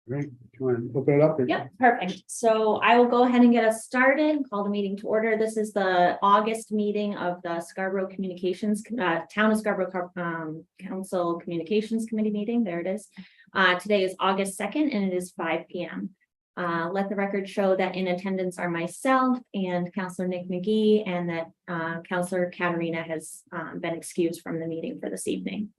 Right, if you want to open it up? Yep, perfect. So I will go ahead and get us started, call the meeting to order. This is the August meeting of the Scarborough Communications, Town of Scarborough, Council Communications Committee meeting. There it is. Today is August 2nd and it is 5 p.m. Let the record show that in attendance are myself and Councilor Nick McGee, and that Councilor Katerina has been excused from the meeting for this evening.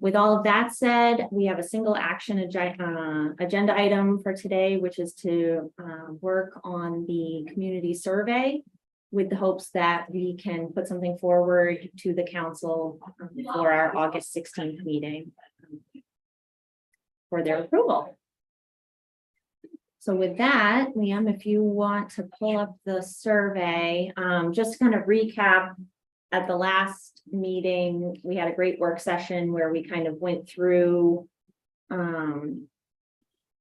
With all of that said, we have a single action agenda item for today, which is to work on the community survey with the hopes that we can put something forward to the council for our August 16th meeting for their approval. So with that, Liam, if you want to pull up the survey, just to kind of recap. At the last meeting, we had a great work session where we kind of went through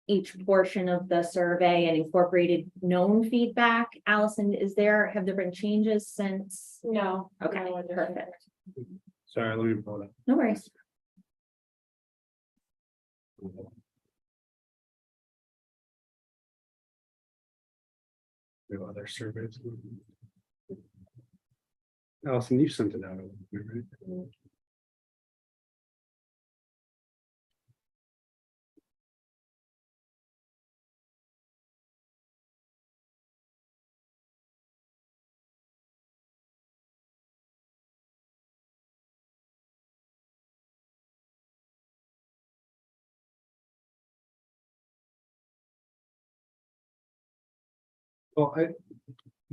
each portion of the survey and incorporated known feedback. Allison, have there been changes since? No. Okay, no, perfect. Sorry, let me pull it up. No worries. We have other surveys. Allison, you sent it out, right? Well, I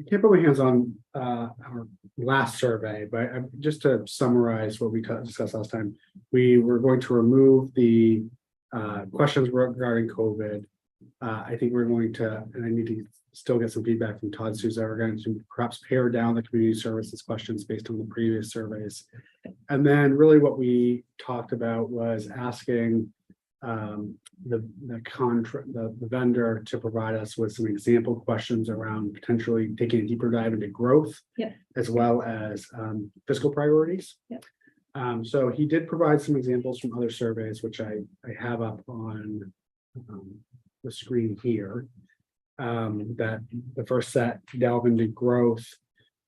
can't put my hands on our last survey, but just to summarize what we discussed last time, we were going to remove the questions regarding COVID. I think we're going to, and I need to still get some feedback from Todd Souza. We're going to perhaps pare down the community services questions based on the previous surveys. And then really what we talked about was asking the vendor to provide us with some example questions around potentially taking a deeper dive into growth, Yep. as well as fiscal priorities. Yep. So he did provide some examples from other surveys, which I have up on the screen here. That the first set delve into growth.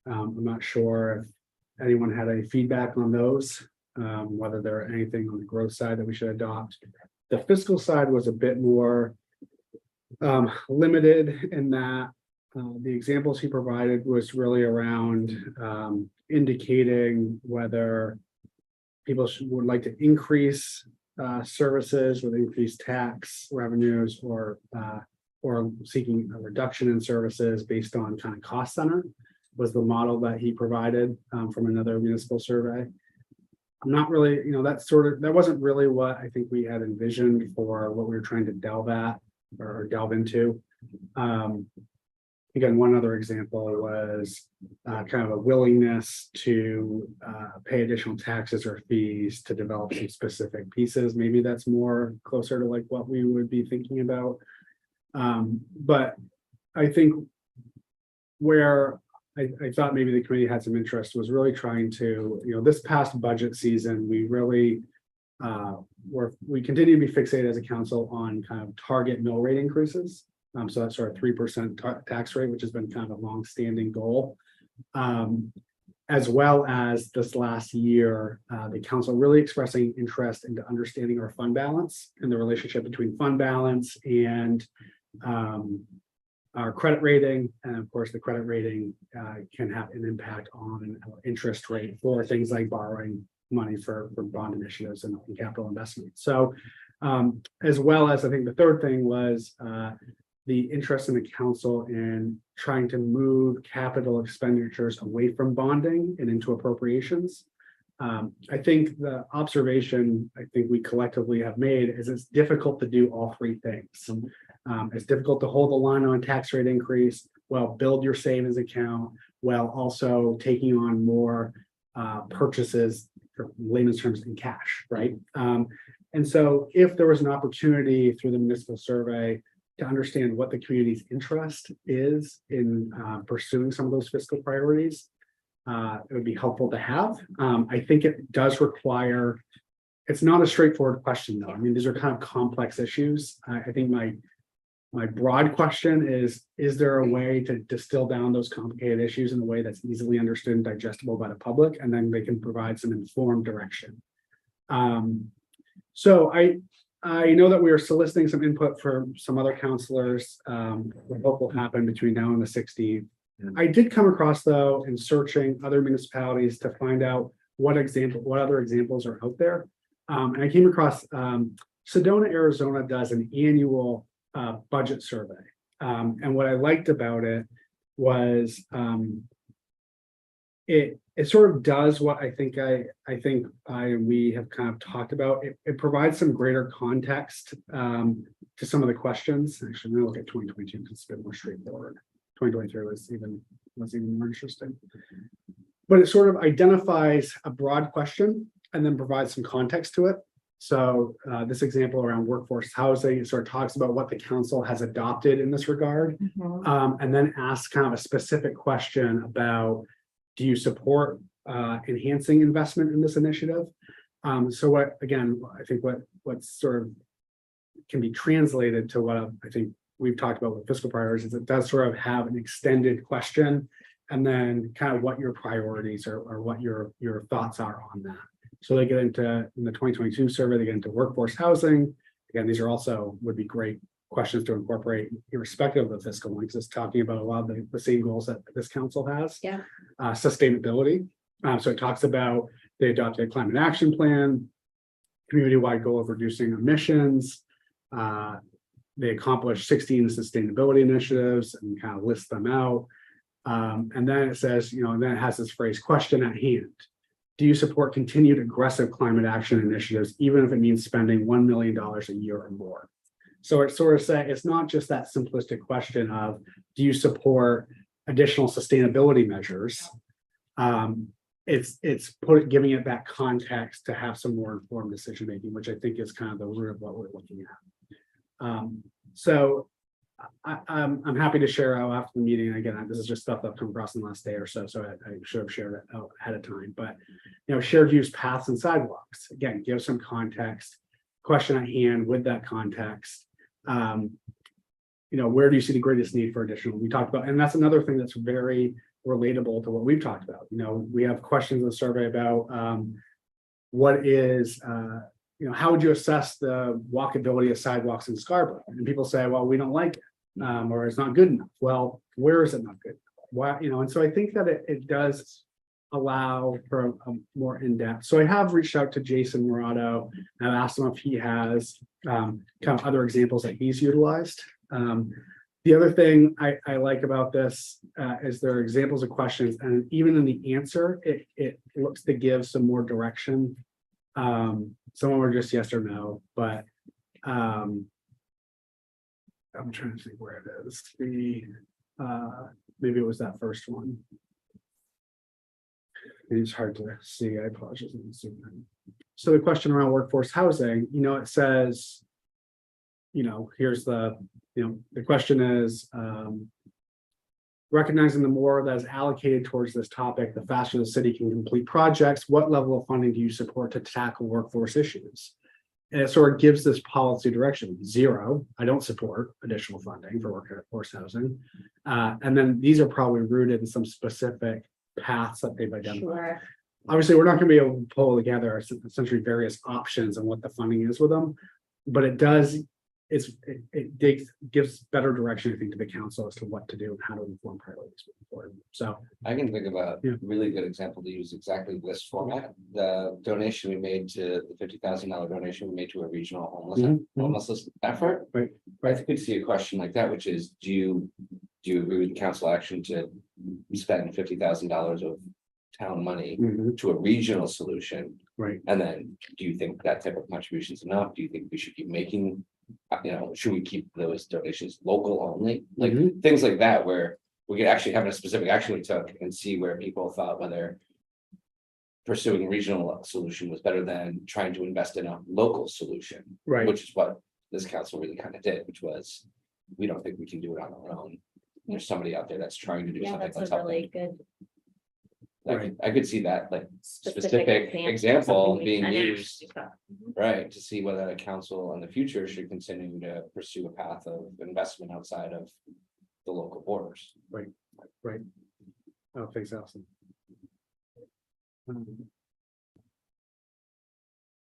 I'm not sure if anyone had any feedback on those, whether there are anything on the growth side that we should adopt. The fiscal side was a bit more limited in that the examples he provided was really around indicating whether people would like to increase services with increased tax revenues, or seeking a reduction in services based on kind of cost center was the model that he provided from another municipal survey. I'm not really, that wasn't really what I think we had envisioned for what we were trying to delve into. Again, one other example was kind of a willingness to pay additional taxes or fees to develop some specific pieces. Maybe that's more closer to like what we would be thinking about. But I think where I thought maybe the committee had some interest was really trying to, this past budget season, we really we continue to be fixated as a council on kind of target mill rate increases. So that's our 3% tax rate, which has been kind of a long-standing goal. As well as this last year, the council really expressing interest into understanding our fund balance and the relationship between fund balance and our credit rating. And of course, the credit rating can have an impact on our interest rate for things like borrowing money for bond initiatives and capital investments. So as well as I think the third thing was the interest in the council in trying to move capital expenditures away from bonding and into appropriations. I think the observation I think we collectively have made is it's difficult to do all three things. It's difficult to hold the line on tax rate increase, while build your savings account, while also taking on more purchases, for layman's terms, in cash, right? And so if there was an opportunity through the municipal survey to understand what the community's interest is in pursuing some of those fiscal priorities, it would be helpful to have. I think it does require it's not a straightforward question, though. I mean, these are kind of complex issues. I think my broad question is there a way to distill down those complicated issues in a way that's easily understood and digestible by the public, and then they can provide some informed direction? So I know that we are soliciting some input for some other counselors. We hope will happen between now and the 16th. I did come across, though, in searching other municipalities to find out what other examples are out there. And I came across Sedona, Arizona does an annual budget survey. And what I liked about it was it sort of does what I think we have kind of talked about. It provides some greater context to some of the questions. Actually, I'm gonna look at 2022 because it's a bit more straightforward. 2023 was even more interesting. But it sort of identifies a broad question and then provides some context to it. So this example around workforce housing sort of talks about what the council has adopted in this regard, and then asks kind of a specific question about, do you support enhancing investment in this initiative? So what, again, I think what sort of can be translated to what I think we've talked about with fiscal priorities is it does sort of have an extended question, and then kind of what your priorities are or what your thoughts are on that. So they get into, in the 2022 survey, they get into workforce housing. Again, these are also would be great questions to incorporate irrespective of the fiscal one, because it's talking about a lot of the same goals that this council has. Yeah. Sustainability. So it talks about they adopted a climate action plan, community-wide goal of reducing emissions. They accomplished 16 sustainability initiatives and kind of list them out. And then it says, and then it has this phrase, question at hand. Do you support continued aggressive climate action initiatives, even if it means spending $1 million a year or more? So it's sort of saying it's not just that simplistic question of, do you support additional sustainability measures? It's giving it that context to have some more informed decision making, which I think is kind of the root of what we're looking at. So I'm happy to share out after the meeting. Again, this is just stuff that I've come across in the last day or so, so I should have shared it out ahead of time. But shared use paths and sidewalks. Again, give some context. Question at hand with that context. Where do you see the greatest need for additional? We talked about, and that's another thing that's very relatable to what we've talked about. We have questions in the survey about what is how would you assess the walkability of sidewalks in Scarborough? And people say, well, we don't like it, or it's not good enough. Well, where is it not good? Why, and so I think that it does allow for a more in-depth. So I have reached out to Jason Murado and I've asked him if he has kind of other examples that he's utilized. The other thing I like about this is there are examples of questions, and even in the answer, it looks to give some more direction. Some of them are just yes or no, but I'm trying to think where it is. Maybe it was that first one. It's hard to see. I apologize. So the question around workforce housing, it says, here's the question is, recognizing the more that is allocated towards this topic, the faster the city can complete projects. What level of funding do you support to tackle workforce issues? And it sort of gives this policy direction. 0, I don't support additional funding for workforce housing. And then these are probably rooted in some specific paths that they've identified. Sure. Obviously, we're not going to be able to pull together essentially various options and what the funding is with them, but it does. It gives better direction, I think, to the council as to what to do and how to inform priorities moving forward. So I can think of a Yeah. really good example to use exactly this format. The donation we made to the $50,000 donation we made to a regional homelessness effort. Right. I could see a question like that, which is, do you agree with the council action to spend $50,000 of town money to a regional solution? Right. And then do you think that type of contribution is enough? Do you think we should keep making, should we keep those donations local only? Like things like that, where we could actually have a specific action we took and see where people thought whether pursuing a regional solution was better than trying to invest in a local solution. Right. Which is what this council really kind of did, which was, we don't think we can do it on our own. There's somebody out there that's trying to do Yeah, something. that's Let's a help them. really good. Right. I could see that, like, Specific specific example something we being can used, ask. right, to see whether the council in the future should continue to pursue a path of investment outside of the local borders. Right. Oh, thanks, Allison.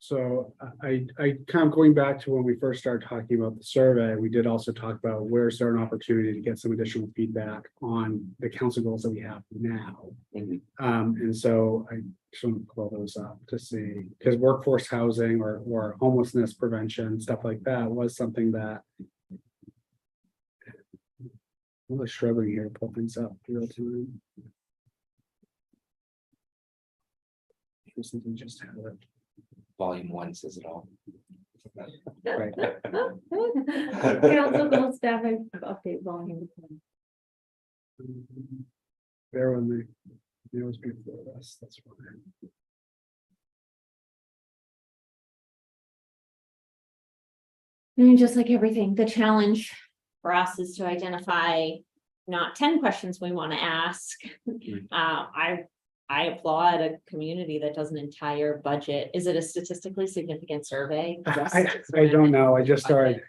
So I kind of going back to when we first started talking about the survey, we did also talk about where's there an opportunity to get some additional feedback on the council goals that we have now. Mhm. And so I just want to pull those up to see, because workforce housing or homelessness prevention, stuff like that was something that I'm really struggling here to pull things up real time. This isn't just have it. Volume 1 says it all. Right. Council goals staff update volume. Bear with me. It was before this, that's fine. And just like everything, the challenge for us is to identify not 10 questions we want to ask. I applaud a community that does an entire budget. Is it a statistically significant survey? I don't know. I just started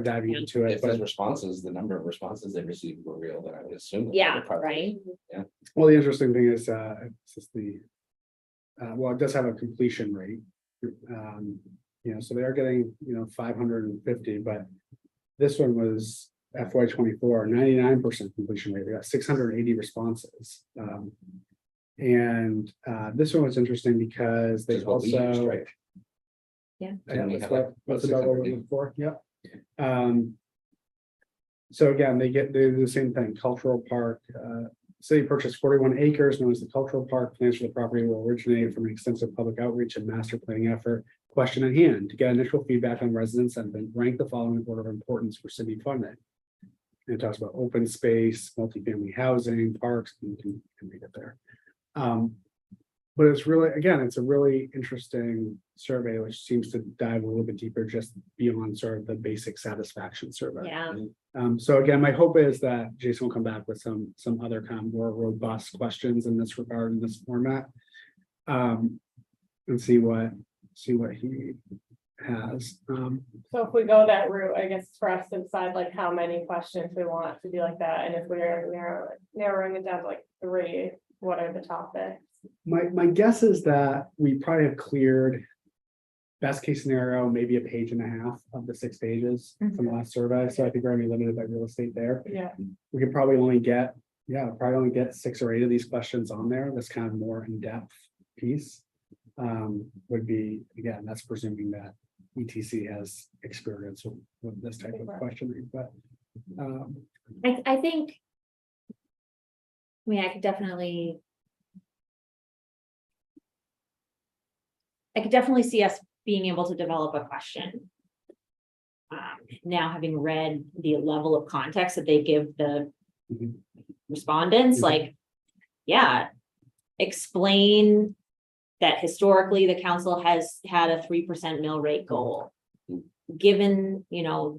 diving into it, If those but responses, the number of responses they received were real, then I would assume. that Yeah, they're probably- right. well, the interesting thing is, it's just well, it does have a completion rate. So they are getting, 550, but this one was FY 24, 99% completion rate. We got 680 responses. And this one was interesting because they Which is what we used, also. right? Yeah. Didn't we That's have what, like that's about what we're 680? looking for, yep. So again, they do the same thing, cultural park, city purchased 41 acres, known as the cultural park. Plans for the property will originate from an extensive public outreach and master planning effort. Question at hand, to get initial feedback on resident sentiment, rank the following in order of importance for city funding. And it talks about open space, multifamily housing, parks, and you can read it there. But it's really, again, it's a really interesting survey, which seems to dive a little bit deeper just beyond sort of the basic satisfaction survey. Yeah, So again, my hope is that Jason will come back with some other kind of more robust questions in this regard, in this format. And see what he has. So if we go that route, I guess for us to decide like how many questions we want to be like that, and if we're narrowing it down to like 3, what are the topics? My guess is that we probably have cleared best case scenario, maybe a page and a half of the 6 pages from the last survey. So I think we're gonna be limited by real estate there. Yeah, We could probably only get 6 or 8 of these questions on there. This kind of more in-depth piece. Would be, again, that's presuming that ETC has experience with this type of questioning, but. I think. I mean, I could definitely see us being able to develop a question. Now, having read the level of context that they give the Mhm. respondents, Mhm. like, yeah, explain that historically the council has had a 3% mill rate goal. Given,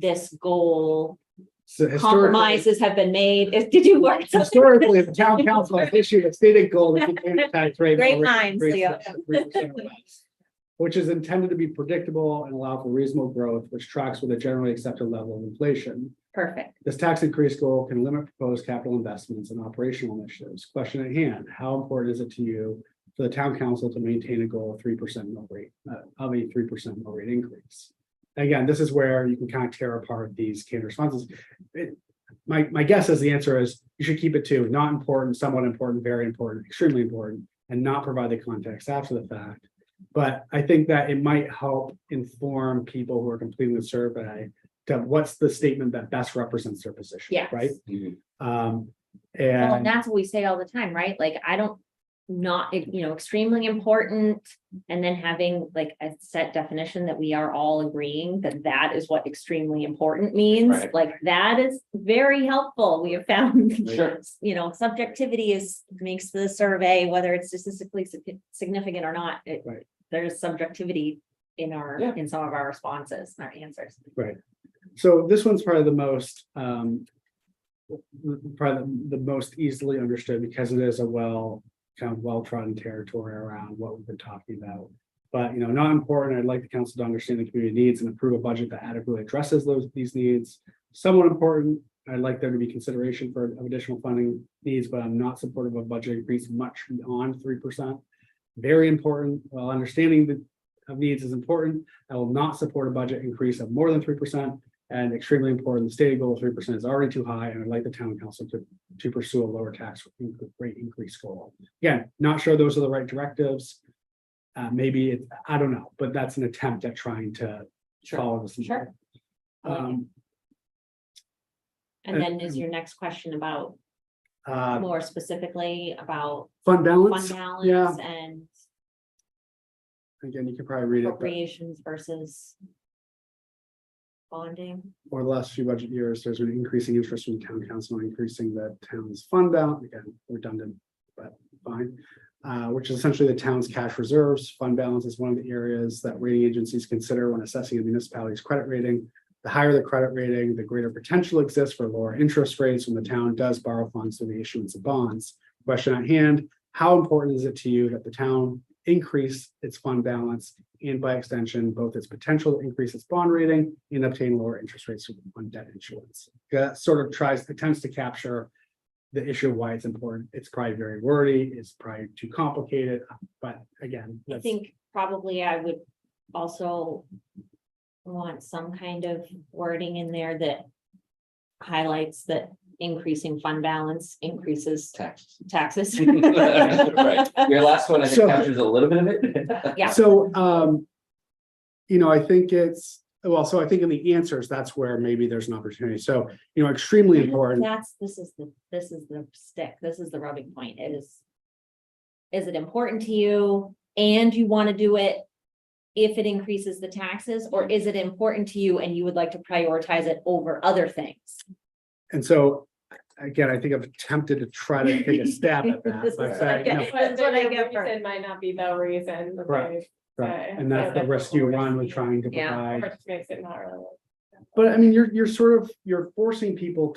this goal, So historically, compromises have been made. Did you work? historically, the town council has issued a stated goal that the tax rate. Great will reach minds, 3% Leo. or less, which is intended to be predictable and allow for reasonable growth, which tracks with a generally accepted level of inflation. Perfect. This tax increase goal can limit proposed capital investments and operational initiatives. Question at hand, how important is it to you for the town council to maintain a goal of 3% mill rate, of a 3% mill rate increase? Again, this is where you can kind of tear apart these canned responses. My guess is the answer is you should keep it to not important, somewhat important, very important, extremely important, and not provide the context after the fact. But I think that it might help inform people who are completing the survey to what's the statement that best represents their position, Yes. right? Mhm. Well, and And that's what we say all the time, right? Like, I don't, not, extremely important. And then having like a set definition that we are all agreeing that is what extremely important means. Right. Like, that is very helpful. We have found. Sure. Subjectivity makes the survey, whether it's statistically significant or not. Right. There's subjectivity in Yeah. in some of our responses, our answers. so this one's probably the most, probably the most easily understood because it is a kind of well-trodden territory around what we've been talking about. But, not important. I'd like the council to understand the community needs and approve a budget that adequately addresses these needs. Somewhat important, I'd like there to be consideration for additional funding needs, but I'm not supportive of budget increase much beyond 3%. Very important, while understanding the of needs is important, I will not support a budget increase of more than 3%. And extremely important, the stated goal of 3% is already too high, and I'd like the town council to pursue a lower tax rate increase goal. Again, not sure those are the right directives. Maybe it's, I don't know, but that's an attempt at trying to follow this. Sure. Um, And then is your next question about more specifically about fund balance, fund yeah. balance and Again, you can probably read it, but appropriations versus bonding? over the last few budget years, there's been increasing interest from the town council, in increasing the town's fund balance, again, redundant, but fine. Which is essentially the town's cash reserves. Fund balance is one of the areas that rating agencies consider when assessing a municipality's credit rating. The higher the credit rating, the greater potential exists for lower interest rates when the town does borrow funds through the issuance of bonds. Question at hand, how important is it to you that the town increase its fund balance and by extension, both its potential to increase its bond rating and obtain lower interest rates on debt issuance? That sort of attempts to capture the issue of why it's important. It's probably very wordy, it's probably too complicated, but again. I that's- think probably I would also want some kind of wording in there that highlights that increasing fund balance increases Taxes. taxes. Right, your last one, I think So- captures a little bit of it. Yeah. So, I think so I think in the answers, that's where maybe there's an opportunity. So, extremely important. This is the stick, this is the rubbing point, is it important to you and you want to do it if it increases the taxes, or is it important to you and you would like to prioritize it over other things? And so, again, I think I've attempted to try to take a stab at that This by is saying, like- no, That's what I The get for- reason might not be the reason. that Right. they right. say. And that's the that's rescue what we're run with seeing. trying to Yeah. Or provide. it just makes it not really. But I mean, you're forcing people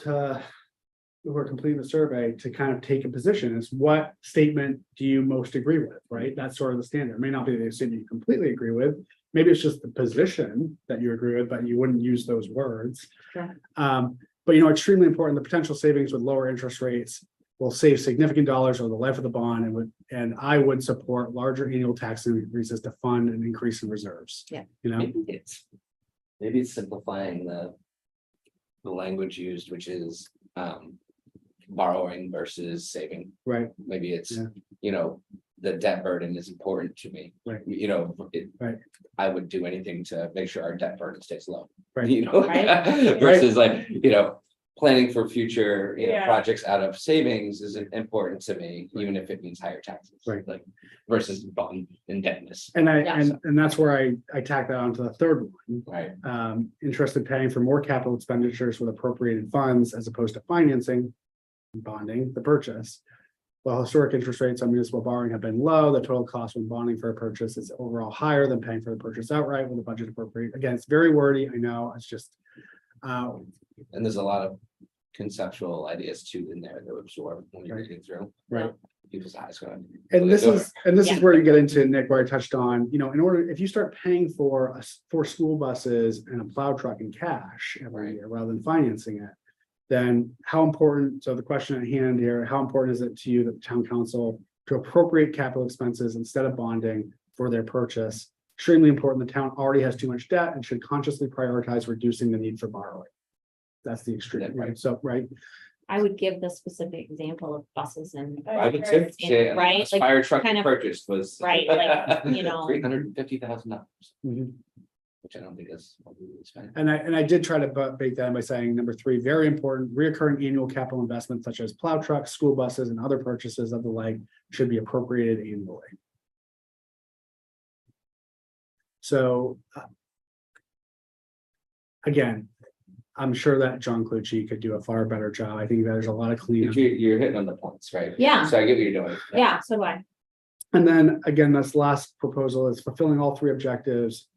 who are completing the survey to kind of take a position. Is what statement do you most agree with, right? That's sort of the standard. It may not be the statement you completely agree with. Maybe it's just the position that you agree with, but you wouldn't use those words. Sure. But extremely important, the potential savings with lower interest rates will save significant dollars over the life of the bond and I would support larger annual tax increases to fund an increase in reserves. Yeah. Maybe it's simplifying the language used, which is borrowing versus saving. Right, Maybe it's, Yeah. the debt burden is important to me. Right. Right. I would do anything to make sure our debt burden stays low. Right. Right. Versus like, planning for future, Yeah. projects out of savings is important to me, even if it means higher taxes. Right. Like versus bond indebtedness, and Yeah. and that's where I tack that onto the third one. right? Interested paying for more capital expenditures with appropriated funds as opposed to financing, bonding the purchase. While historic interest rates on municipal borrowing have been low, the total cost when bonding for a purchase is overall higher than paying for the purchase outright with a budget appropriate. Again, it's very wordy, I know, it's just. And there's a lot of conceptual ideas too in there that absorb when you're Right. reading through. Right. People's eyes going. And this is Yeah. where you get into, Nick, where I touched on, in order, if you start paying for school buses and a plow truck in cash every Right. year rather than financing it. Then how important, so the question at hand here, how important is it to you that the town council to appropriate capital expenses instead of bonding for their purchase? Extremely important, the town already has too much debt and should consciously prioritize reducing the need for borrowing. That's the extreme, Yeah, right? So, right, I would give the specific example of buses and, I would say, Right, this like, fire truck kind we of- purchased was. right, like, $350,000, mhm. which I don't think is what we would spend. And I did try to bake that in by saying, number 3, very important, reoccurring annual capital investments such as plow trucks, school buses, and other purchases of the like should be appropriated annually. So. Again, I'm sure that John Clucci could do a far better job. I think there's a lot of cleanup. You're hitting on the points, right? Yeah. So I get what you're doing. yeah, so do I. And then again, this last proposal is fulfilling all 3 objectives.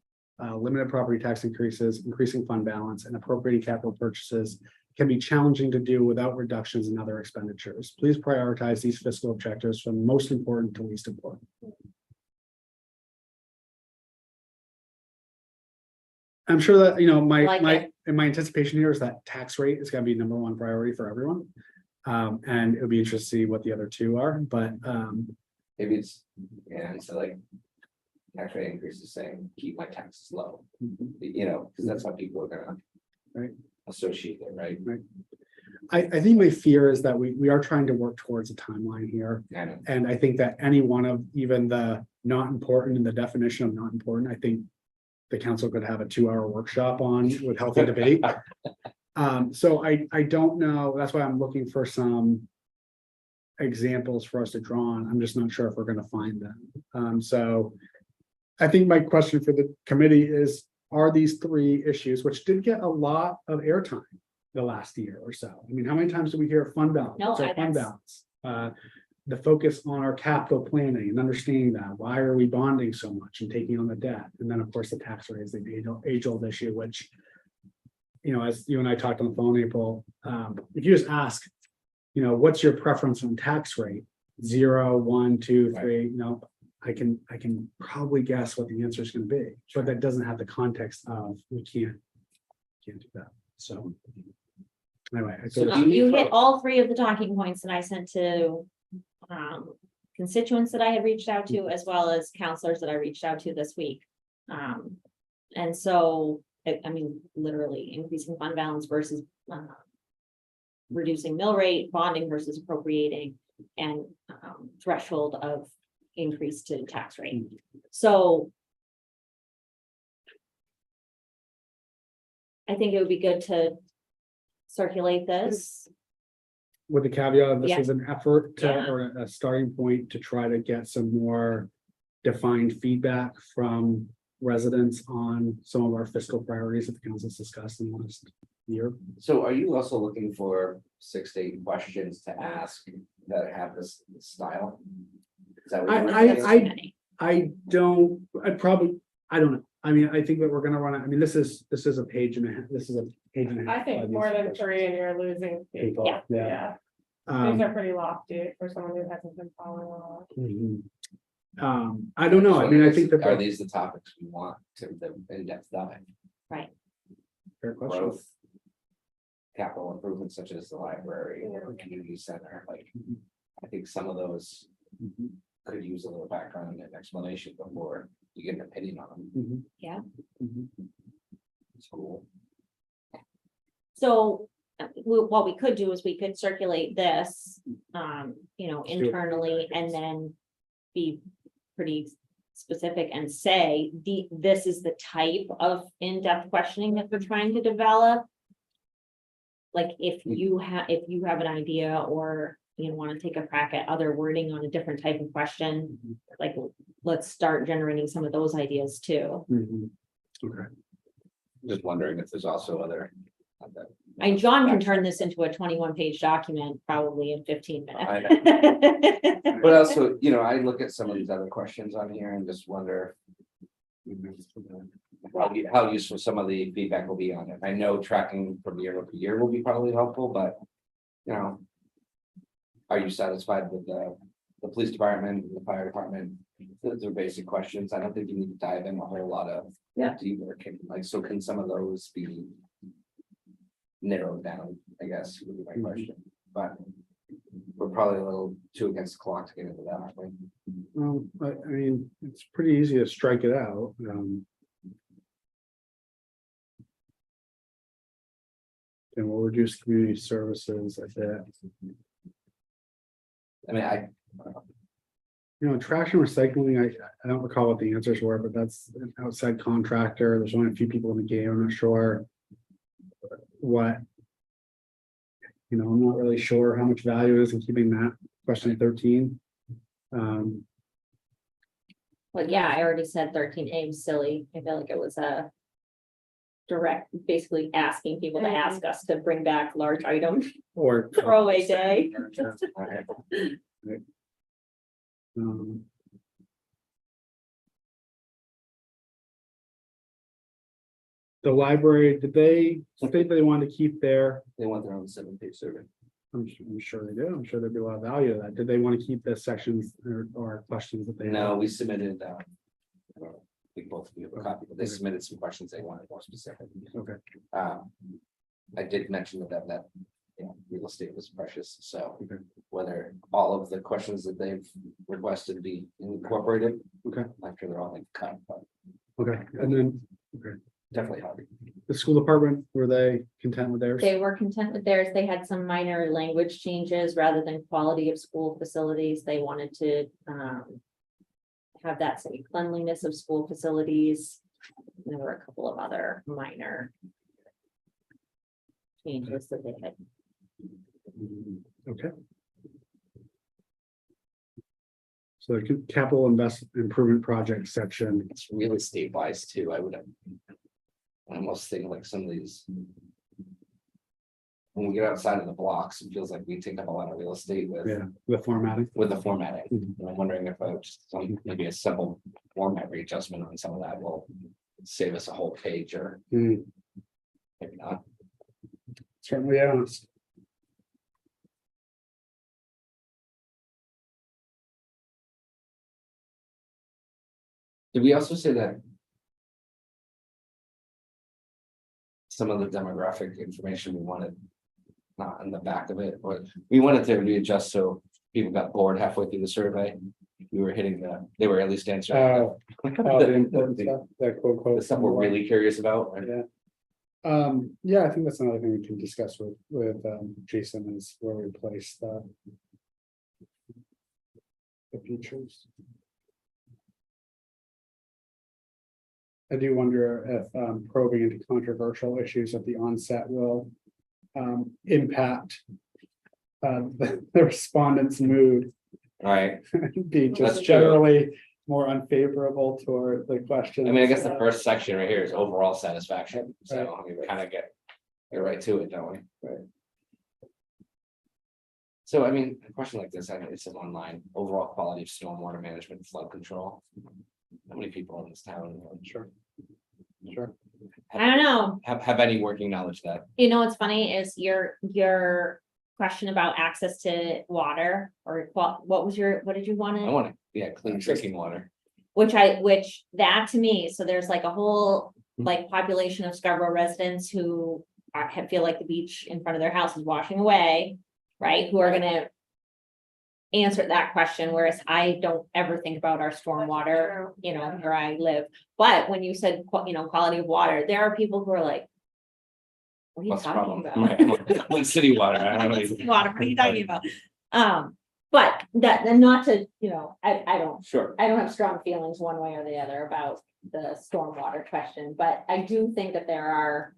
Limited property tax increases, increasing fund balance, and appropriating capital purchases can be challenging to do without reductions in other expenditures. Please prioritize these fiscal objectives from most important to least important. I'm sure that, Like it. my anticipation here is that tax rate is gonna be number one priority for everyone. And it'll be interesting to see what the other two are, but, Maybe it's, yeah, so like. Tax rate increase is saying, keep my taxes low, because that's how people are gonna. Right. Associate it, right? I think my fear is that we are trying to work towards a timeline here. I know. And I think that any one of even the not important and the definition of not important, I think the council could have a 2-hour workshop on with healthy debate. So I don't know. That's why I'm looking for some examples for us to draw on. I'm just not sure if we're going to find them. So I think my question for the committee is, are these three issues, which did get a lot of airtime the last year or so? I mean, how many times do we hear fund balance? No, What's our fund that's- balance? The focus on our capital planning and understanding that. Why are we bonding so much and taking on the debt? And then, of course, the tax rate is the age-old issue, which, as you and I talked on the phone, April, if you just ask, what's your preference on tax rate? 0, 1, 2, 3, I can probably guess what the answer is going to be, but that doesn't have the context of we can't do that. So anyway, So do You hit all three of the talking points that I sent to constituents that I had reached out to, as well as counselors that I reached out to this week. And so, I mean, literally increasing fund balance versus reducing mill rate, bonding versus appropriating, and threshold of increase to tax rate. So I think it would be good to circulate this. with the caveat, this Yeah. is an effort to, Yeah. or a starting point to try to get some more defined feedback from residents on some of our fiscal priorities that the council's discussed in the last year. So are you also looking for 6 to 8 questions to ask that have this style? Is that what you're That's looking too at? many. I don't know. I mean, I think that we're gonna run it. I mean, this is a page and a half. This is a page and a half. I think more than 3 and you're losing people. Yeah. Yeah, these are pretty lofty for someone who hasn't been following along. I don't know. I mean, I think that Are these the topics we want to the in-depth dive? Right. fair question. Growth. Capital improvements such as the library or community center, I think some of those could use a little background and explanation before you get an opinion on them. Mhm. Yeah. Mhm. It's cool. So what we could do is we could circulate this, internally, and then be pretty specific and say, this is the type of in-depth questioning that we're trying to develop. Like if you have an idea or you want to take a crack at other wording on a different type of question, like let's start generating some of those ideas too. Mhm. Okay. Just wondering if there's also other. And John can turn this into a 21-page document probably in 15 I minutes. But also, I look at some of these other questions on here and just wonder. How useful some of the feedback will be on it. I know tracking from year to year will be probably helpful, but. Are you satisfied with the police department, the fire department? Those are basic questions. I don't think you need to dive in a whole lot of. Yeah. Deeper, so can some of those be. Narrowed down, I guess, would be my question, but. We're probably a little too against the clock to get into that, aren't we? Well, I mean, it's pretty easy to strike it out. And we'll reduce community services like that. I mean, Trash and recycling, I don't recall what the answers were, but that's an outside contractor. There's only a few people in the game. I'm not sure what. I'm not really sure how much value is in keeping that question 13. But yeah, I already said 13A was silly. I feel like it was a direct, basically asking people to ask us to bring back large item Or. throwaway day. Um, The library, did they state that they wanted to keep their, They want their own 7-page survey. I'm sure they do, I'm sure there'd be a lot of value to that. Did they want to keep the sections or questions that they? No, we submitted, I don't know, we both of you have a copy, but they submitted some questions they wanted more specific. Okay. I did mention to them that, you know, real estate was precious, so Okay. whether all of the questions that they've requested be incorporated. Okay. I'm sure they're all like cut, but Okay, and then definitely hard. the school department, were they content with theirs? They were content with theirs. They had some minor language changes rather than quality of school facilities. They wanted to have that say cleanliness of school facilities. There were a couple of other minor changes that they had. Okay. So the capital improvement project section, It's real estate wise too, I would. I almost think like some of these. When we get outside of the blocks, it feels like we take up a lot of real estate with, yeah, the formatting. with the formatting. Mhm. And I'm wondering if just maybe a simple format readjustment on some of that will save us a whole page or Hmm, maybe not. Certainly asked. Did we also say that? Some of the demographic information we wanted. Not in the back of it, but we wanted to readjust so people got bored halfway through the survey. We were hitting they were at least answering. The important stuff, that quote, The quote. stuff we're really curious about. right? Yeah. Yeah, I think that's another thing we can discuss with Jason is where we place the features. I do wonder if probing into controversial issues at the onset will impact the respondent's mood, All right, be That's just true. generally more unfavorable toward the question. I mean, I guess the first section right here is overall satisfaction, so I mean, we kind of get right to it, don't we? Right. So I mean, a question like this, I know it's online, overall quality of stormwater management, flood control. How many people in this town? Sure. Sure. I don't know. Have any working knowledge that, You know, what's funny is your question about access to water or what did you want I to? want to, yeah, clean drinking water. Which that to me, so there's like a whole like population of Scarborough residents who feel like the beach in front of their house is washing away, right? Who are gonna answer that question, whereas I don't ever think about our stormwater, you know, where I live. But when you said, quality of water, there are people who are like, what are you What's the talking problem? about? Right, I'm city water. I don't know. City water, what are you talking about? But that, and not to, I don't Sure, have strong feelings one way or the other about the stormwater question, but I do think that there are.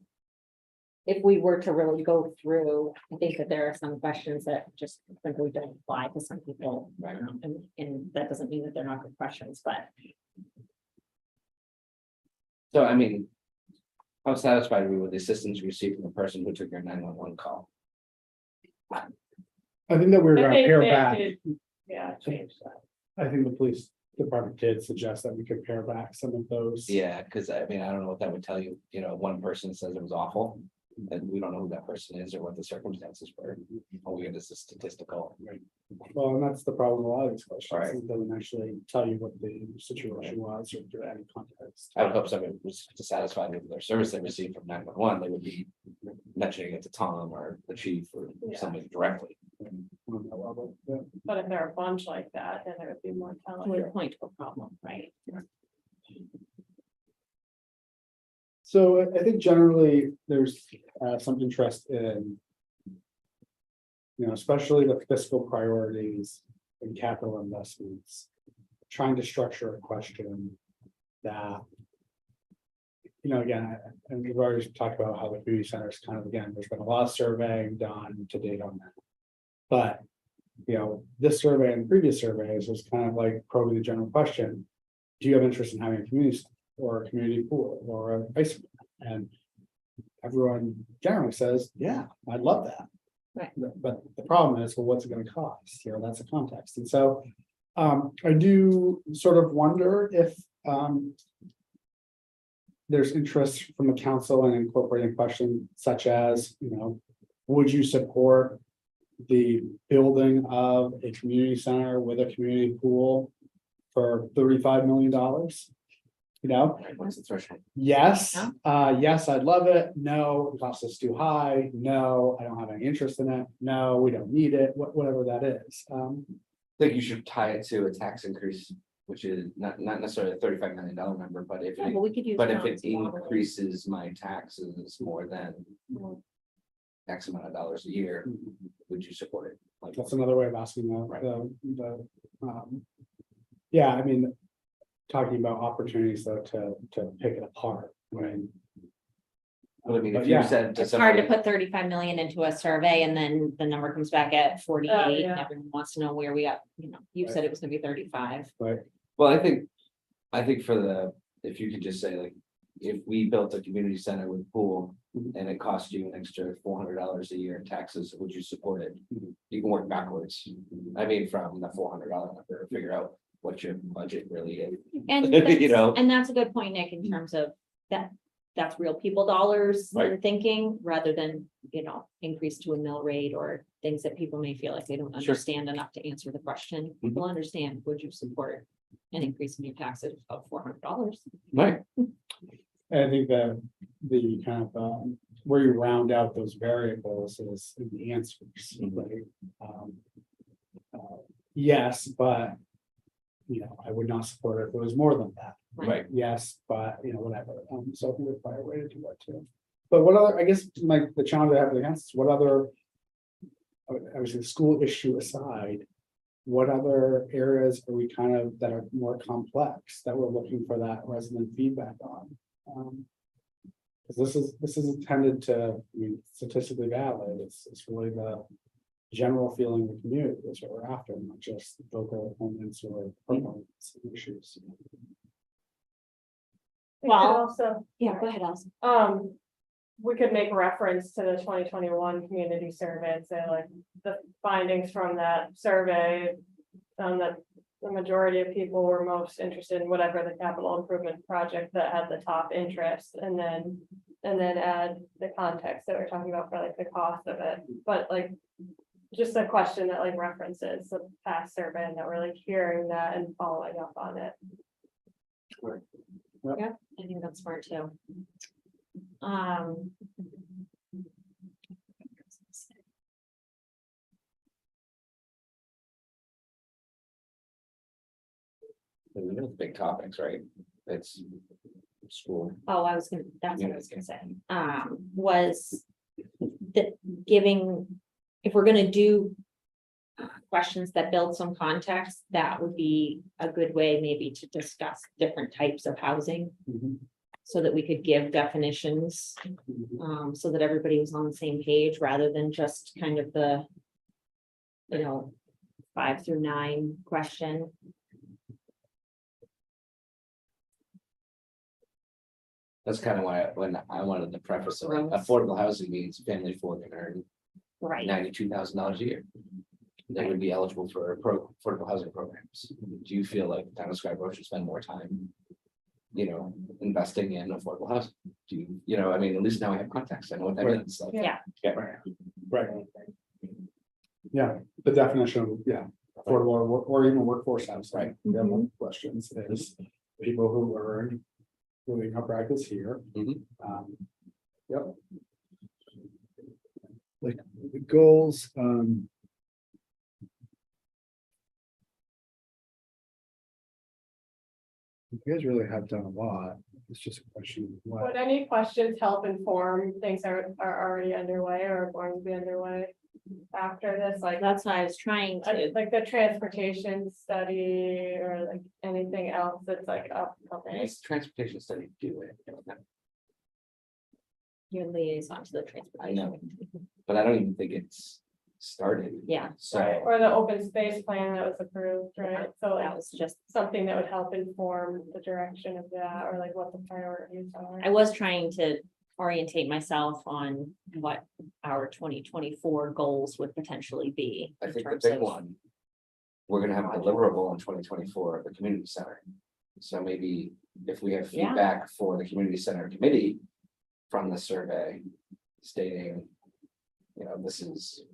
If we were to really go through, I think that there are some questions that just simply don't apply to some people. And that doesn't mean that they're not good questions, but so I mean. How satisfied are we with the assistance you received from the person who took your 911 call? I think that we're I gonna think pare they back. did, yeah, change that. I think the police department did suggest that we could pare back some of those. Yeah, because I mean, I don't know what that would tell you, one person says it was awful. And we don't know who that person is or what the circumstances were. All we get is a statistical. Well, and that's the problem with a lot of these questions. Right. It doesn't actually tell you what the situation was or give any context. I would hope someone was dissatisfied with their service they received from 911, they would be mentioning it to Tom or the chief or Yeah. somebody directly. On that level, yeah. But if there are a bunch like that, then there would be more it telling. would point to a problem, right? So I think generally there's some interest in. Especially the fiscal priorities and capital investments. Trying to structure a question that. Again, and we've already talked about how the community centers kind of, again, there's been a lot of surveying done to date on that. But, this survey and previous surveys was kind of like probing the general question. Do you have interest in having a community center or a community pool or a ice rink? And everyone generally says, yeah, I'd love that. Right. But the problem is, well, what's it gonna cost? That's a context. And so I do sort of wonder if there's interest from the council in incorporating questions such as, would you support the building of a community center with a community pool for $35 million? What's the threshold? Yes, No? yes, I'd love it. No, the cost is too high. No, I don't have any interest in it. No, we don't need it, whatever that is. I think you should tie it to a tax increase, which is not necessarily a $35 million number, but if Yeah, it, but we could use. but if John's it model. increases my taxes more than X amount of dollars a year, would you support it? Like, That's another way of asking Right. yeah, I mean, talking about opportunities though to pick it apart. Right. But I mean, But if you yeah. said to It's hard to somebody, put 35 million into a survey and then the number comes back at 48 and yeah. everyone wants to know where we got, you said it was gonna be 35. well, I think for the, if you could just say like, if we built a community center with a pool and it cost you an extra $400 a year in taxes, would you support it? You can work backwards. I mean, from the $400 number, figure out what your budget really is. And You that's, know. and that's a good point, Nick, in terms of that's real people dollars Right. and thinking rather than, increase to a mill rate or things that people may feel like they don't Sure. understand enough to answer the question. People understand, would you support an increase in your taxes of $400? Right. I think that the kind of where you round out those variables is in the answers, right? Yes, but I would not support it if it was more than that. Right. Yes, but whatever. So I think there's probably a way to do that too. But what other, I guess, the challenge I have against is what other, obviously the school issue aside, what other areas are we kind of that are more complex that we're looking for that resident feedback on? Because this is intended to, statistically valid. It's really the general feeling of the community is what we're after, not just local opponents or proponents of issues. We could Well- also, Yeah, go ahead, Allison. we could make reference to the 2021 community survey and say like the findings from that survey. That the majority of people were most interested in whatever the capital improvement project that had the top interest, and then add the context that we're talking about for like the cost of it, but like. Just a question that like references the past survey and that we're like hearing that and following up on it. I think that's smart too. Big topics, right? It's school. Oh, that's what I was gonna say, was that giving, if we're gonna do questions that build some context, that would be a good way maybe to discuss different types of housing so that we could give definitions, so that everybody was on the same page rather than just kind of the 5 through 9 question. That's kind of why, when I wanted to preface it, Gross. affordable housing means family of 4 can earn Right. $92,000 a year. They would be eligible for affordable housing programs. Do you feel like the town of Scarborough should spend more time, investing in affordable housing? Do you, I mean, at least now I have context. I know what that Right. means. Like, Yeah. Right. Yeah, the definition of, affordable or even workforce housing. Right. Questions is people who earn who income brackets here. Mhm. Yep. Like the goals, you guys really have done a lot. It's just a question of Would what. any questions help inform things that are already underway or are going to be underway after this, like? That's why I was trying to, Like the transportation study or like anything else that's like upcoming. Nice transportation study, do it. your liaison to the I know. transportation. But I don't even think it's started. Yeah, Right, So, or the open space plan that was approved, right? So that like was just, something that would help inform the direction of that or like what the priorities are. I was trying to orientate myself on what our 2024 goals would potentially be. I in think the terms big of- one. We're gonna have a deliverable in 2024 at the community center. So maybe if we have Yeah. feedback for the community center committee from the survey stating, you know, this is.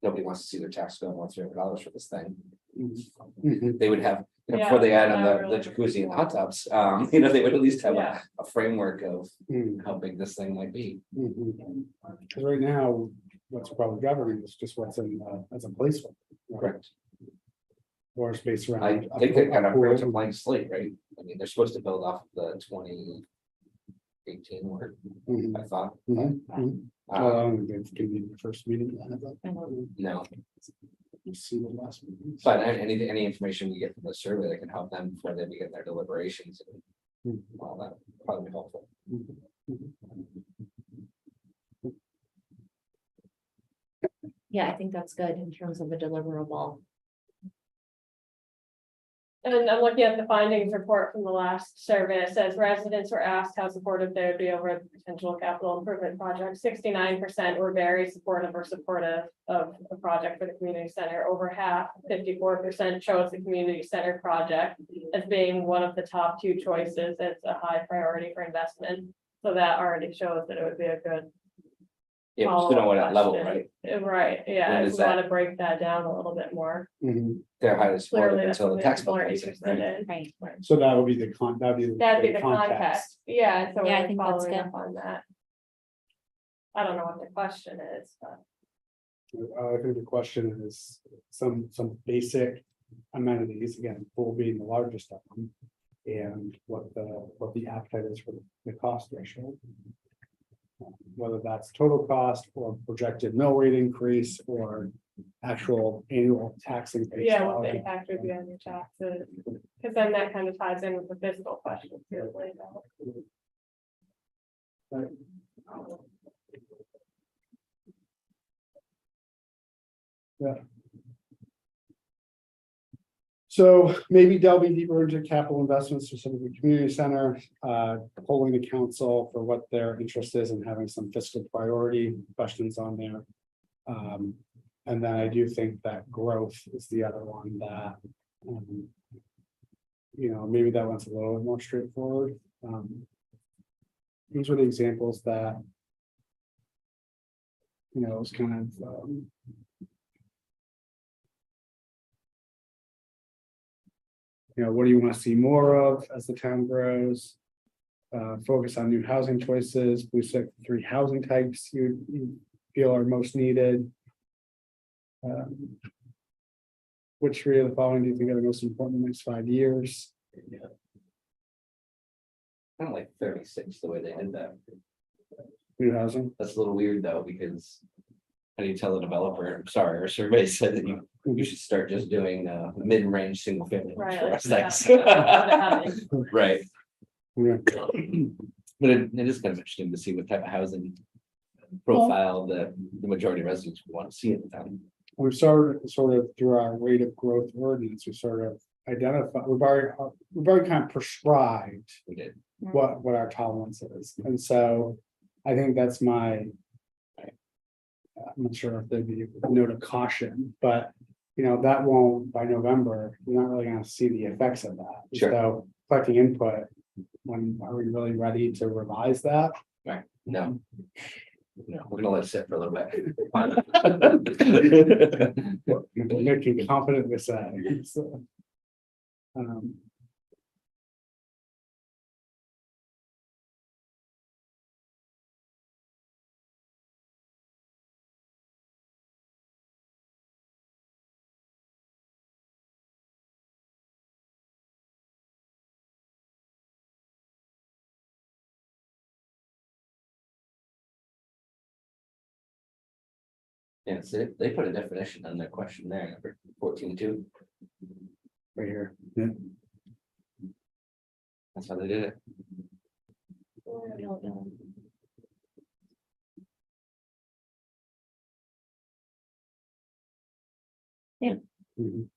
Nobody wants to see their tax bill once $300 for this thing. Mhm. They would have, you know, Yeah, before they add on not the really. jacuzzi and hot tubs, you know, they would at least have Yeah. a framework of Mhm. how big this thing might be. Mhm. 'Cause right now, what's probably governing is just what's in, as a placeholder. right? Correct. Or space around. I a think pool- they kind a of pretty much a pool. blank slate, right? I mean, they're supposed to build off the 2018 work, Mhm. I thought. Mhm. Mhm. Well, I don't think it's gonna be the first meeting. No, We'll see the last meeting. but any information we get from the survey that can help them before they begin their deliberations. Mhm. Well, that would probably be helpful. Yeah, I think that's good in terms of a deliverable. And I'm looking at the findings report from the last survey. It says residents were asked how supportive they would be over the potential capital improvement project. 69% were very supportive or supportive of the project for the community center. Over half, 54% chose the community center project as being one of the top two choices. It's a high priority for investment. So that already shows that it would be a good. Yeah, we still don't want follow-up that level, question. right? Right, yeah, When if is we want to break that down a little bit more. Mhm. They're highly supportive Clearly, that's until what the tax bill people are comes in, interested right? in. Right. So that would be the that'd be. That'd be the context, yeah, so Yeah, I we're think that's following good. up on that. I don't know what the question is, but I think the question is some basic amenities, again, pool being the largest of them. And what the appetite is for the cost ratio. Whether that's total cost or projected mill rate increase or actual annual tax increase. yeah, what the impact would be on your taxes, because then that kind of ties in with the fiscal question too, later. Right. Yeah. So maybe delving deeper into capital investments, specifically community center, polling the council for what their interest is in having some fiscal priority questions on there. And then I do think that growth is the other one that, you know, maybe that one's a little bit more straightforward. These are the examples that, you know, it's kind of, you know, what do you want to see more of as the town grows? Focus on new housing choices, blue set 3 housing types you feel are most needed. Which 3 of the following do you think are the most important in the next 5 years? Kind of like 36, the way they did that. New housing. That's a little weird though, because. How do you tell a developer, I'm sorry, our survey said that you should start just doing mid-range single family. homes Right, for like us, that. thanks. Right, Yeah. but it is kind of interesting to see what type of housing. Profile the majority of residents would want to see in the town. We've sort of through our rate of growth ordinance, we sort of identify, we've already kind of prescribed We did. what our tolerance is. And so I think that's I'm not sure if there'd be a note of caution, but you know, that won't, by November, you're not really gonna see the effects of that. Sure. So collecting input, when are we really ready to revise that? Right, no. No, we're gonna let it sit for a little bit. Nick can confidently say. So, Yeah, so they put a definition on their question there, number 14.2, right here. Yeah. that's how they did it. Mhm.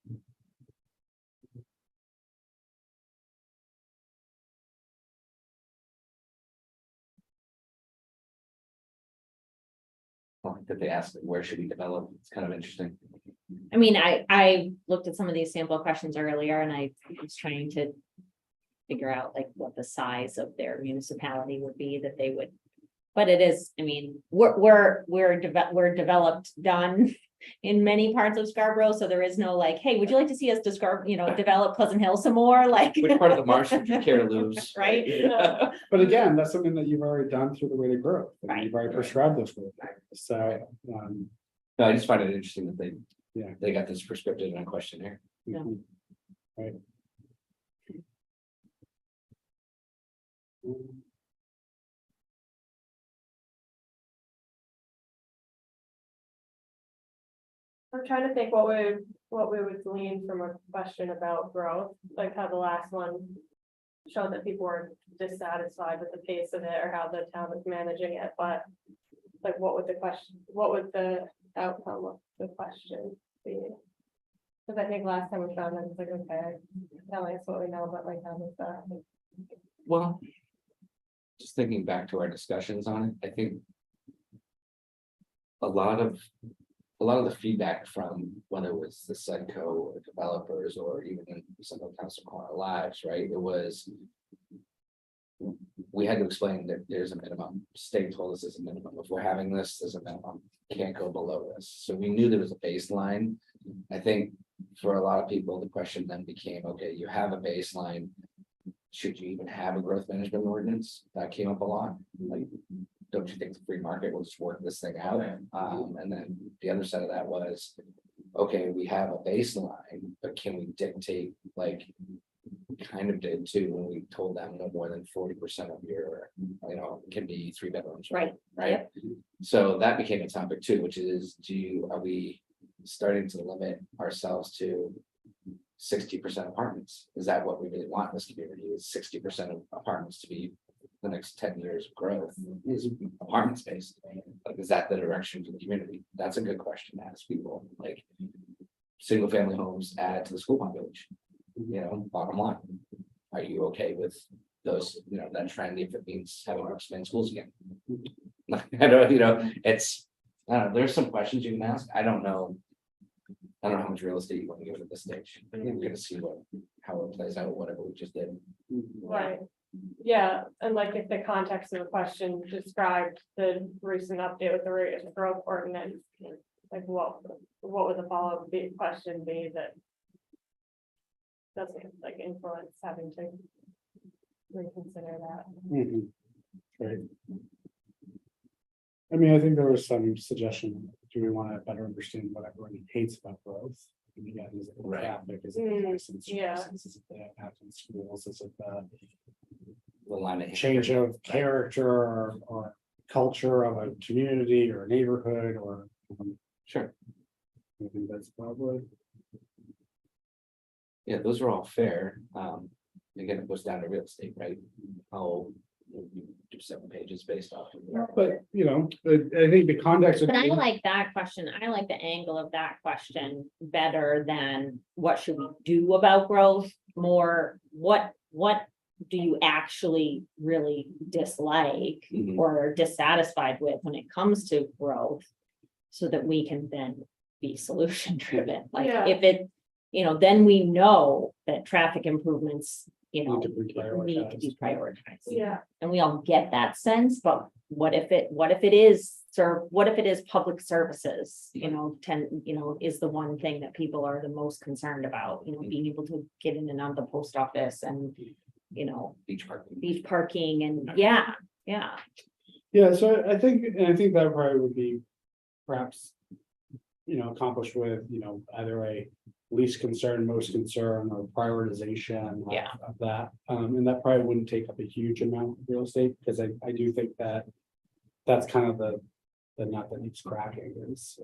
That they asked, where should we develop? It's kind of interesting. I mean, I looked at some of these sample questions earlier and I was trying to figure out like what the size of their municipality would be that they would. But it is, I mean, we're developed, done in many parts of Scarborough, so there is no like, hey, would you like to see us develop Pleasant Hill some more, like? Which part of the marsh would you care to lose? Right? But again, that's something that you've already done through the way to grow. Right. You've already prescribed those growth factors. So, No, I just find it interesting that Yeah. they got this prescriptive in a questionnaire. Yeah. Right. I'm trying to think what we would glean from a question about growth, like how the last one showed that people were dissatisfied with the pace of it or how the town was managing it, but like what would the outcome of the question be? Because I think last time we found that it's like, okay, telling us what we know, but like how was that? Well. Just thinking back to our discussions on it, I think. A lot of the feedback from whether it was the Sedco or developers or even in some of the council corner lives, right, it was. We had to explain that there's a minimum, state told us there's a minimum, if we're having this, there's a minimum, can't go below this, so we knew there was a baseline. I think for a lot of people, the question then became, okay, you have a baseline. Should you even have a growth management ordinance? That came up a lot, like, don't you think the free market will just work this thing out? And then the other side of that was, okay, we have a baseline, but can we dictate, like, we kind of did too, when we told them no more than 40% of your, can be 3 bedrooms. Right. Right, so that became a topic too, which is, are we starting to limit ourselves to 60% apartments? Is that what we really want in this community? Is 60% of apartments to be the next 10 years of growth is apartment space? Like, is that the direction for the community? That's a good question to ask people, like, single family homes add to the school population, bottom line. Are you okay with those, that trend if it means having to expand schools again? I don't, it's, I don't know, there's some questions you can ask. I don't know how much real estate you want to give at this stage. We're gonna see how it plays out, whatever we just did. Right, yeah, and like if the context of the question described the recent update with the rate of growth ordinance, like what would the follow-up question be that doesn't like influence having to reconsider that? Mhm. Right. I mean, I think there was some suggestion, do we want to better understand what everyone hates about growth? And again, is it Right. traffic, is it Mm, license yeah. services, is it the impact on schools, is it the The line of change of character or culture of a community or a neighborhood or. Sure, I think that's probably. yeah, those are all fair. Again, it goes down to real estate, right? How you do 7 pages based off of. But, I think the context. But I like that question. I like the angle of that question better than what should we do about growth? More, what do you actually really dislike Mhm. or are dissatisfied with when it comes to growth? So that we can then be solution driven, like Yeah. if it, then we know that traffic improvements, Need to be need to be prioritized. prioritized. Yeah, And we all get that sense, but what if it is public services, is the one thing that people are the most concerned about, being able to get in and out of the post office and, Beach parking. and yeah. Yeah, so I think that probably would be perhaps. Accomplished with, either a least concern, most concern, or prioritization. Yeah. Of that, and that probably wouldn't take up a huge amount of real estate, because I do think that. That's kind of the nut that needs cracking is,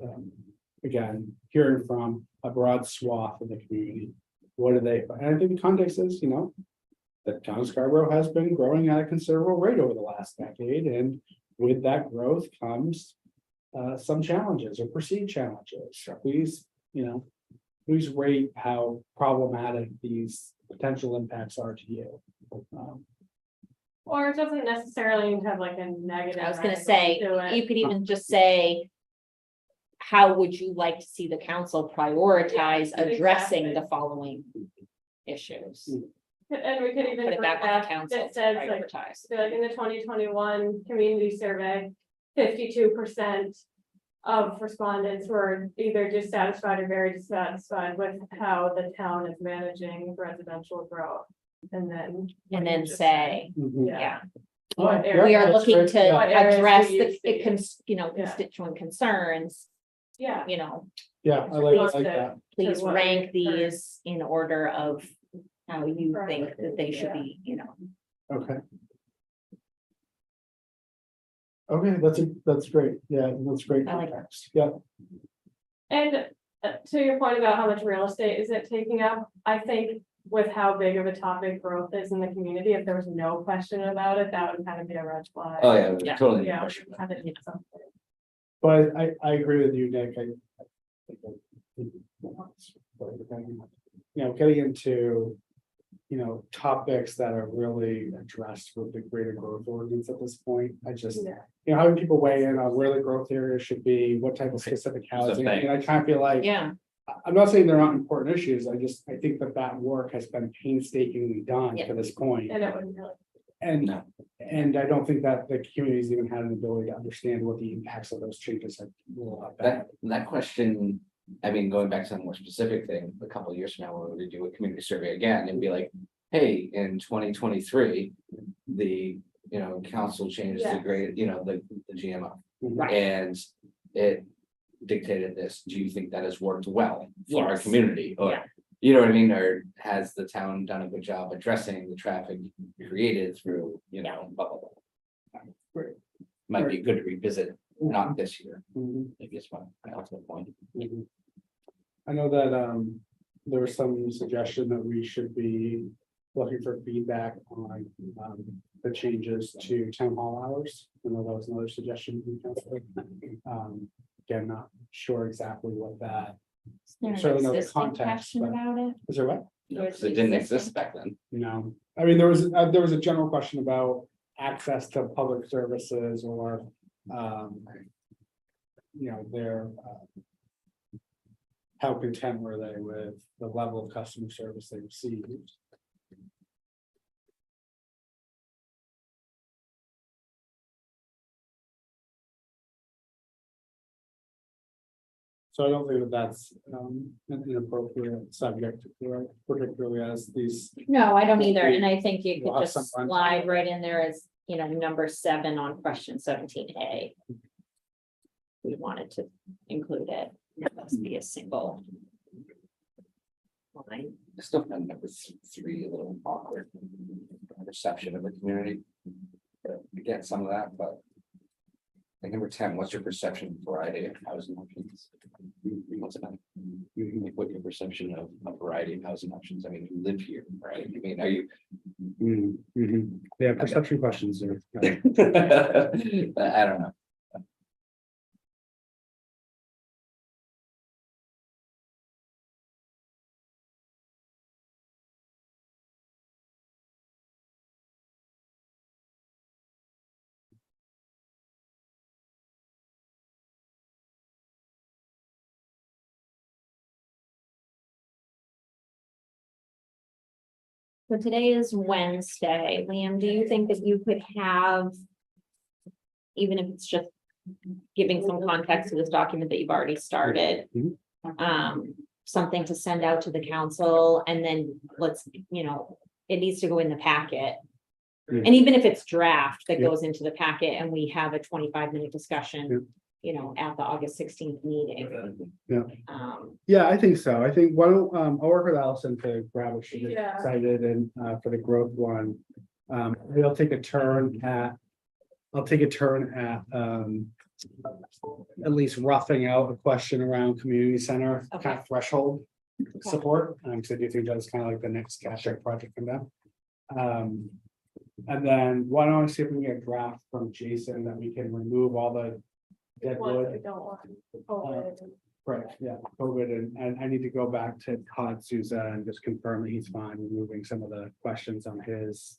again, hearing from a broad swath of the community. What do they, and I think the context is, that town of Scarborough has been growing at a considerable rate over the last decade, and with that growth comes. Some challenges or perceived challenges. Please, please rate how problematic these potential impacts are to you. or it doesn't necessarily have like a negative. I was gonna angle say, to it. you could even just say. How would you like to see the council prioritize Yeah, addressing exactly. the following issues? And we could even. Put it back on the put council It to says like, prioritize. so like in the 2021 community survey, 52% of respondents were either dissatisfied or very dissatisfied with how the town is managing residential growth. And then. And then say, Mhm. yeah, What Yeah, area- we are that's looking great. to Yeah. What areas address do you see? the Yeah. constituent concerns, Yeah, you know, Yeah, I like that. please what rank we heard. these in order of how you Right. think that they should Yeah. be, you know. Okay. Okay, that's great. Yeah, that's great. I like context. Yeah, and to your point about how much real estate is it taking up, I think with how big of a topic growth is in the community, if there was no question about it, that would kind of be a red flag. Oh, yeah, Yeah. totally. Yeah, we kind of need something. but I agree with you, Nick. Getting into, topics that are really addressed with the greater growth ordinance at this point, I just, Yeah. having people weigh in on where the growth area should be, what type of specific housing, thing. and I kind of feel like. Yeah, I'm not saying they're not important issues, I think that work has been painstakingly done Yeah. to this point. And it wouldn't really. And, No. and I don't think that the community's even had an ability to understand what the impacts of those changes will have been. That question, I mean, going back to a more specific thing, a couple of years from now, when we do a community survey again and be like, hey, in 2023. The, council changed the Yes. grade, the GMO. right, And it dictated this. Do you think that has worked well for our Yes. community? Or, Yeah. you know what I mean? Or has the town done a good job addressing the traffic created through, blah, blah, blah. Right. Might be good to revisit, not this year, Mhm. maybe it's my ultimate point. Mhm. I know that there was some suggestion that we should be looking for feedback on the changes to town hall hours. I know that was another suggestion from council. Again, not sure exactly what that, is there certainly an know the existing context, question but- about it? is there what? Because it didn't exist back then. No, I mean, there was a general question about access to public services or their how content were they with the level of customer service they received? So I don't think that that's an inappropriate subject, particularly as these. No, I don't either, and I think you We'll could have just some fun. slide right in there as, number 7 on question 17A. We wanted to include it, let's be a single. Line. I still find number 3 a little awkward. Perception of the community. But we get some of that, but. Like number 10, what's your perception of variety of housing options? What's about? What your perception of a variety of housing options? I mean, you live here, right? I mean, are you? Yeah, perception questions are. I don't know. So today is Wednesday. Liam, do you think that you could have, even if it's just giving some context to this document that you've already started, Mhm. something to send out to the council, and then let's, it needs to go in the packet. Mhm. And even if it's draft that Yeah. goes into the packet and we have a 25-minute discussion, at the August 16th meeting. Yeah. Yeah, I think so. I think, why don't, I'll work with Allison to grab what she Yeah. decided and for the growth one. I'll take a turn at at least roughing out a question around community center kind of threshold support. Because I do think that's kind of like the next catch-up project from them. And then why don't I see if we can get a draft from Jason that we can remove all the dead Ones wood. we don't want. COVID. Right, yeah, COVID, and I need to go back to Todd Souza and just confirm that he's fine removing some of the questions on his.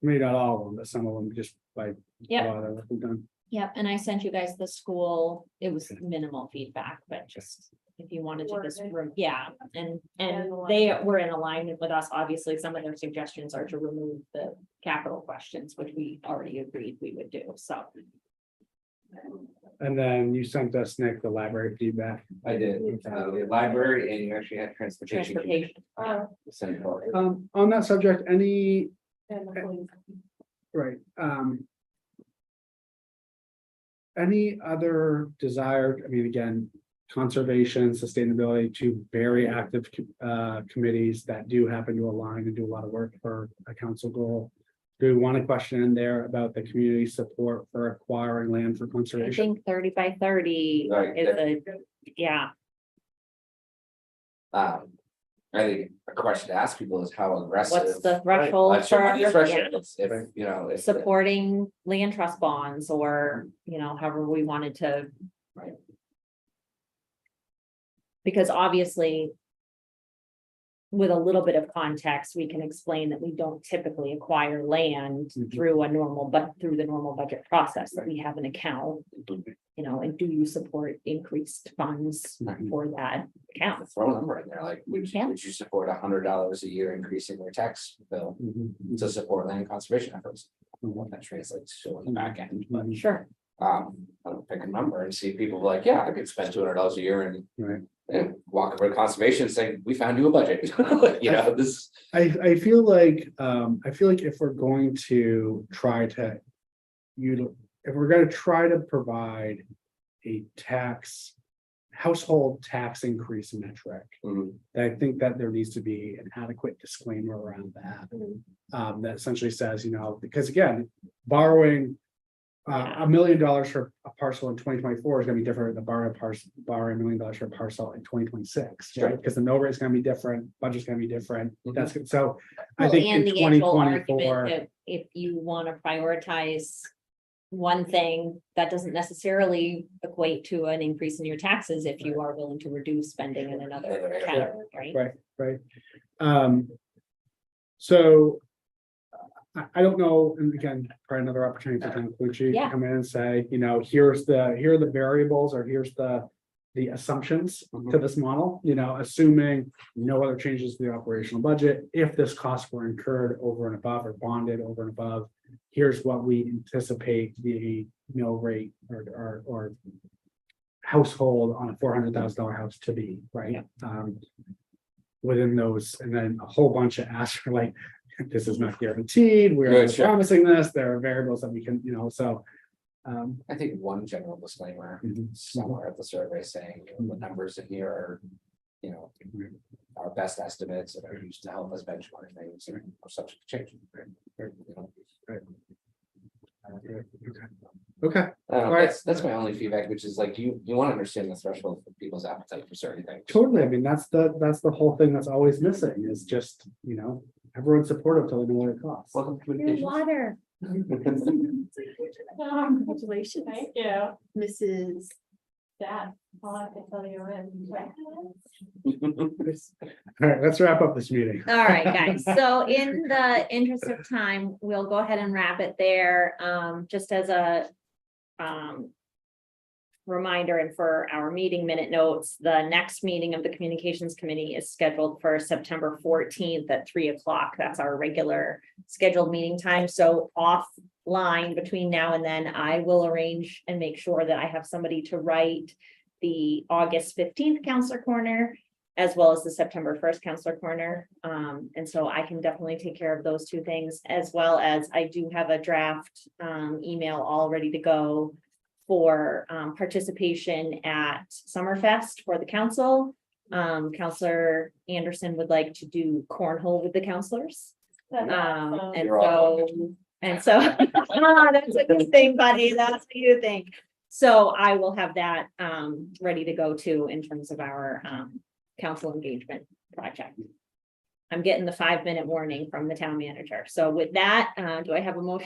Maybe not all of them, but some of them just by. Yep. law that we've done. Yep, and I sent you guys the school, it was minimal feedback, but just, If you wanted to just, Wording. yeah, and And they were in alignment with us, obviously, some of their suggestions are to remove the capital questions, which we already agreed we would do, so. And then you sent us, Nick, the library feedback. I did, the library, and you actually had transportation. Transportation, Send it over. On that subject, any, And the police. right, any other desire, I mean, again, conservation, sustainability, two very active committees that do happen to align and do a lot of work for a council goal. Do we want a question in there about the community support for acquiring land for I conservation? think 30 by 30 Right, is a, yeah, I think a question to ask people is how aggressive. what's the threshold What's your for threshold? If, you know, if. supporting land trust bonds or, however we wanted to. Right. Because obviously. With a little bit of context, we can explain that we don't typically acquire land Mhm. through through the normal budget process, that we have an account. And do you support increased funds Right. for that account? Throw a number in there, like, Yeah. would you support $100 a year increase in your tax bill Mhm. to support land conservation efforts? I don't know what that translates to on the back end, but, Sure, I don't pick a number and see people like, yeah, I could spend $200 a year and. Right. And walk over to conservation and say, we found you a budget, this. I feel like if we're going to try to. If we're gonna try to provide a household tax increase metric. Mhm. I think that there needs to be an adequate disclaimer around that. That essentially says, because again, borrowing. $1 million for a parcel in 2024 is gonna be different than borrowing $1 million for a parcel in 2026, right? Sure. Because the mill rate is gonna be different, budget's gonna be different, Mhm. that's good, so. I well, think and in the actual 2024, argument that if you want to prioritize. One thing, that doesn't necessarily equate to an increase in your taxes if you are willing to reduce spending in another Right. category, right? right. So. I don't know, and again, probably another opportunity for John Clucci to Yeah. come in and say, here are the variables, or here's the assumptions to this model, assuming no other changes to the operational budget. If this cost were incurred over and above or bonded over and above, here's what we anticipate the mill rate or household on a $400,000 house to be, right? Within those, and then a whole bunch of asks for like, this is not guaranteed, we're Right, not sure. promising this, there are variables that we can, so. I think one general disclaimer Mhm. somewhere at the survey saying the numbers in here are. Our best estimates that are used to help us benchmark things and are subject to change. Okay, That's my only feedback, which is like, you want to understand the threshold for people's appetite for certain things. totally, I mean, that's the whole thing that's always missing, is just, everyone's supportive till they know what it costs. Welcome to Your communications. water. Congratulations. Thank you. Mrs. Dad, I'll have to tell you when. All right, let's wrap up this meeting. All right, guys, so in the interest of time, we'll go ahead and wrap it there, just as a. Reminder, and for our meeting minute notes, the next meeting of the Communications Committee is scheduled for September 14th at 3 o'clock. That's our regular scheduled meeting time, so offline between now and then, I will arrange and make sure that I have somebody to write the August 15th Counselor Corner, as well as the September 1st Counselor Corner. And so I can definitely take care of those two things, as well as I do have a draft email all ready to go for participation at Summerfest for the council. Counselor Anderson would like to do cornhole with the counselors. That's awesome. And You're all so, that's a good thing, buddy. That's what you think. So I will have that ready to go too in terms of our council engagement project. I'm getting the 5-minute warning from the town manager. So with that, do I have a motion?